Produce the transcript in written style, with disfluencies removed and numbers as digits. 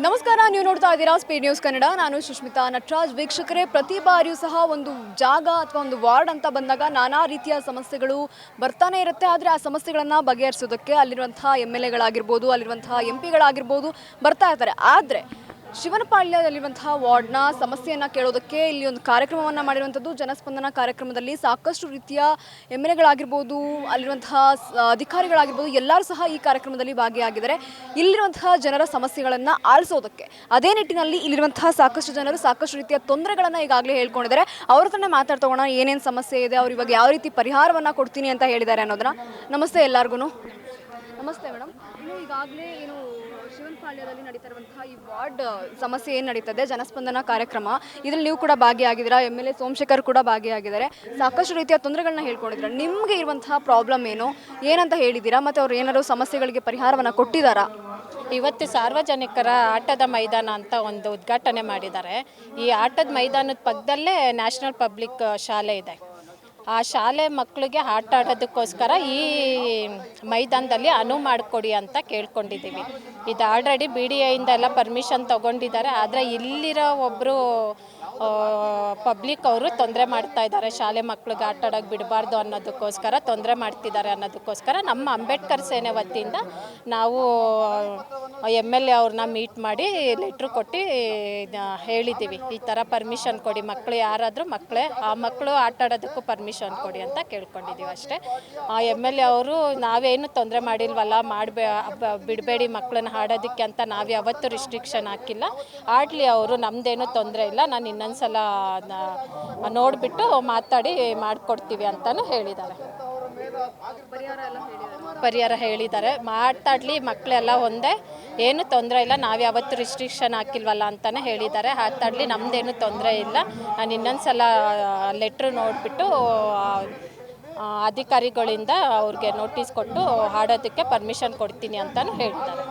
ನಮಸ್ಕಾರ, ನೀವು ನೋಡ್ತಾ ಇದ್ದೀರಾ ಸ್ಪೀಡ್ ನ್ಯೂಸ್ ಕನ್ನಡ. ನಾನು ಸುಷ್ಮಿತಾ ನಟರಾಜ್. ವೀಕ್ಷಕರೇ, ಪ್ರತಿ ಬಾರಿಯೂ ಸಹ ಒಂದು ಜಾಗ ಅಥವಾ ಒಂದು ವಾರ್ಡ್ ಅಂತ ಬಂದಾಗ ನಾನಾ ರೀತಿಯ ಸಮಸ್ಯೆಗಳು ಬರ್ತಾನೆ ಇರುತ್ತೆ. ಆದರೆ ಆ ಸಮಸ್ಯೆಗಳನ್ನು ಬಗೆಹರಿಸೋದಕ್ಕೆ ಅಲ್ಲಿರುವಂತಹ MLAಗಳಾಗಿರ್ಬೋದು, ಅಲ್ಲಿರುವಂತಹ MP ಗಳಾಗಿರ್ಬೋದು ಬರ್ತಾ ಇರ್ತಾರೆ. ಆದರೆ ಶಿವನಪಾಳ್ಯದಲ್ಲಿರುವಂತಹ ವಾರ್ಡ್ನ ಸಮಸ್ಯೆಯನ್ನು ಕೇಳೋದಕ್ಕೆ ಇಲ್ಲಿ ಒಂದು ಕಾರ್ಯಕ್ರಮವನ್ನು ಮಾಡಿರುವಂಥದ್ದು. ಜನಸ್ಪಂದನ ಕಾರ್ಯಕ್ರಮದಲ್ಲಿ ಸಾಕಷ್ಟು ರೀತಿಯ MLAಗಳಾಗಿರ್ಬೋದು, ಅಲ್ಲಿರುವಂತಹ ಅಧಿಕಾರಿಗಳಾಗಿರ್ಬೋದು ಎಲ್ಲರೂ ಸಹ ಈ ಕಾರ್ಯಕ್ರಮದಲ್ಲಿ ಭಾಗಿಯಾಗಿದ್ದಾರೆ. ಇಲ್ಲಿರುವಂತಹ ಜನರ ಸಮಸ್ಯೆಗಳನ್ನು ಆಲಿಸೋದಕ್ಕೆ ಅದೇ ನಿಟ್ಟಿನಲ್ಲಿ ಇಲ್ಲಿರುವಂತಹ ಸಾಕಷ್ಟು ಜನರು ಸಾಕಷ್ಟು ರೀತಿಯ ತೊಂದರೆಗಳನ್ನು ಈಗಾಗಲೇ ಹೇಳ್ಕೊಂಡಿದ್ದಾರೆ. ಅವ್ರ ಹತ್ರನೇ ಮಾತಾಡ್ತೋಣ, ಏನೇನು ಸಮಸ್ಯೆ ಇದೆ, ಅವ್ರು ಇವಾಗ ಯಾವ ರೀತಿ ಪರಿಹಾರವನ್ನು ಕೊಡ್ತೀನಿ ಅಂತ ಹೇಳಿದ್ದಾರೆ ಅನ್ನೋದನ್ನ. ನಮಸ್ತೆ ಎಲ್ಲರಿಗೂ. ನಮಸ್ತೆ ಮೇಡಮ್. ಇನ್ನು ಈಗಾಗಲೇ ಏನು ಶಿವನಪಾಳ್ಯದಲ್ಲಿ ನಡೀತಾ ಇರುವಂತಹ ಈ ವಾರ್ಡ್ ಸಮಸ್ಯೆ ಏನು ನಡೀತದೆ, ಜನಸ್ಪಂದನ ಕಾರ್ಯಕ್ರಮ, ಇದರಲ್ಲಿ ನೀವು ಕೂಡ ಭಾಗಿಯಾಗಿದ್ದೀರಾ, MLA ಸೋಮಶೇಖರ್ ಕೂಡ ಭಾಗಿಯಾಗಿದ್ದಾರೆ. ಸಾಕಷ್ಟು ರೀತಿಯ ತೊಂದರೆಗಳನ್ನ ಹೇಳ್ಕೊಂಡಿದ್ದಾರೆ. ನಿಮಗೆ ಇರುವಂತಹ ಪ್ರಾಬ್ಲಮ್ ಏನು, ಏನಂತ ಹೇಳಿದ್ದೀರಾ, ಮತ್ತು ಅವ್ರು ಏನಾದರೂ ಸಮಸ್ಯೆಗಳಿಗೆ ಪರಿಹಾರವನ್ನು ಕೊಟ್ಟಿದ್ದಾರಾ? ಇವತ್ತು ಸಾರ್ವಜನಿಕರ ಆಟದ ಮೈದಾನ ಅಂತ ಒಂದು ಉದ್ಘಾಟನೆ ಮಾಡಿದ್ದಾರೆ. ಈ ಆಟದ ಮೈದಾನದ ಪಕ್ಕದಲ್ಲೇ ನ್ಯಾಷನಲ್ ಪಬ್ಲಿಕ್ ಶಾಲೆ ಇದೆ. ಆ ಶಾಲೆ ಮಕ್ಕಳಿಗೆ ಆಟ ಆಡೋದಕ್ಕೋಸ್ಕರ ಈ ಮೈದಾನದಲ್ಲಿ ಅನುವು ಮಾಡಿಕೊಡಿ ಅಂತ ಕೇಳ್ಕೊಂಡಿದ್ದೀವಿ. ಇದು ಆಲ್ರೆಡಿ BDAಯಿಂದ ಎಲ್ಲ ಪರ್ಮಿಷನ್ ತೊಗೊಂಡಿದ್ದಾರೆ. ಆದರೆ ಇಲ್ಲಿರೋ ಒಬ್ಬರು ಪಬ್ಲಿಕ್ ಅವರು ತೊಂದರೆ ಮಾಡ್ತಾ ಇದ್ದಾರೆ. ಶಾಲೆ ಮಕ್ಳಿಗೆ ಆಟ ಆಡೋಕ್ಕೆ ಬಿಡಬಾರ್ದು ಅನ್ನೋದಕ್ಕೋಸ್ಕರ ತೊಂದರೆ ಮಾಡ್ತಿದ್ದಾರೆ ಅನ್ನೋದಕ್ಕೋಸ್ಕರ ನಮ್ಮ ಅಂಬೇಡ್ಕರ್ ಸೇನೆ ವತಿಯಿಂದ ನಾವು MLA ಅವ್ರನ್ನ ಮೀಟ್ ಮಾಡಿ ಲೆಟ್ರು ಕೊಟ್ಟು ಹೇಳಿದ್ದೀವಿ, ಈ ಥರ ಪರ್ಮಿಷನ್ ಕೊಡಿ, ಮಕ್ಕಳು ಯಾರಾದರೂ ಆ ಮಕ್ಕಳು ಆಟ ಆಡೋದಕ್ಕೂ ಪರ್ಮಿಷನ್ ಕೊಡಿ ಅಂತ ಕೇಳ್ಕೊಂಡಿದ್ದೀವಿ ಅಷ್ಟೇ. MLA ಅವರು ನಾವೇನು ತೊಂದರೆ ಮಾಡಿಲ್ವಲ್ಲ, ಬಿಡಬೇಡಿ ಮಕ್ಕಳನ್ನ ಆಡೋದಕ್ಕೆ ಅಂತ ನಾವು ಯಾವತ್ತೂ ರಿಸ್ಟ್ರಿಕ್ಷನ್ ಹಾಕಿಲ್ಲ. ಆಡಲಿ ಅವರು, ನಮ್ಮದೇನು ತೊಂದರೆ ಇಲ್ಲ, ನಾನು ಇನ್ನೊಂದ್ಸಲ ನೋಡಿಬಿಟ್ಟು ಮಾತಾಡಿ ಮಾಡಿಕೊಡ್ತೀವಿ ಅಂತಲೂ ಹೇಳಿದ್ದಾರೆ. ಪರಿಹಾರ ಹೇಳಿದ್ದಾರೆ, ಮಾತಾಡಲಿ, ಮಕ್ಕಳೆಲ್ಲ ಒಂದೇ, ಏನು ತೊಂದರೆ ಇಲ್ಲ, ನಾವು ಯಾವತ್ತೂ ರಿಸ್ಟ್ರಿಕ್ಷನ್ ಹಾಕಿಲ್ವಲ್ಲ ಅಂತಲೇ ಹೇಳಿದ್ದಾರೆ. ಮಾತಾಡಲಿ, ನಮ್ಮದೇನು ತೊಂದರೆ ಇಲ್ಲ, ನಾನು ಇನ್ನೊಂದ್ಸಲ ಲೆಟ್ರು ನೋಡಿಬಿಟ್ಟು ಅಧಿಕಾರಿಗಳಿಂದ ಅವ್ರಿಗೆ ನೋಟಿಸ್ ಕೊಟ್ಟು ಆಡೋದಕ್ಕೆ ಪರ್ಮಿಷನ್ ಕೊಡ್ತೀನಿ ಅಂತಲೂ ಹೇಳ್ತಾರೆ.